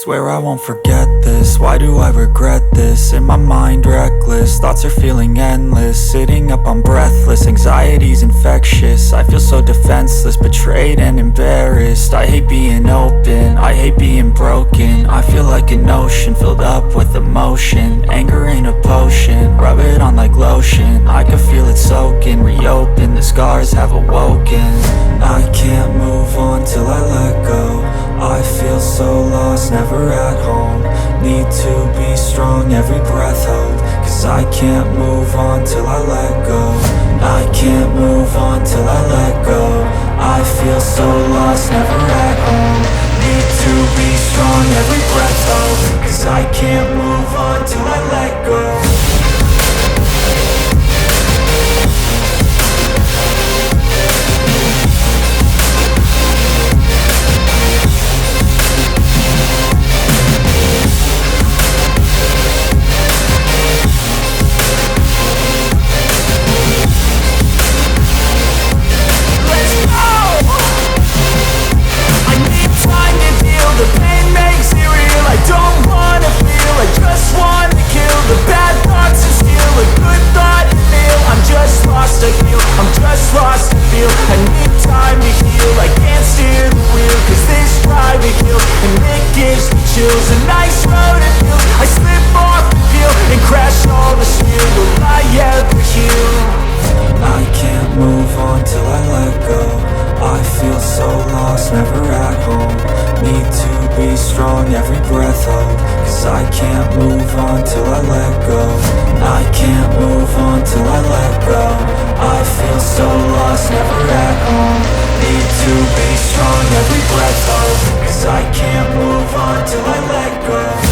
Swear I won't forget this, why do I regret this? In my mind reckless, thoughts are feeling endless. Sitting up I'm breathless, anxiety's infectious. I feel so defenseless, betrayed and embarrassed. I hate being open, I hate being broken. I feel like an ocean filled up with emotion. Anger ain't a potion, rub it on like lotion. I can feel it soaking, reopen, the scars have awoken. I can't move on till I let go. I feel so lost, never at home. Need to be strong, every breath hold. Cause I can't move on till I let go. I can't move on till I let go. I feel so lost, never at home. Need to be strong, every breath hold. Cause I can't move on till I let go. I'm just lost to feel, I need time to heal. I can't steer the wheel, cause this drive it kills. And it gives me chills, a nice road it feels. I slip off the peel and crash all the steel. Will I ever heal? I can't move on till I let go. I feel so lost, never at home. Need to be strong, every breath hold. Cause I can't move on till I let go. I can't move on till I let go. I feel so lost, never at home. Need to be strong, every breath hold. Cause I can't move on till I let go.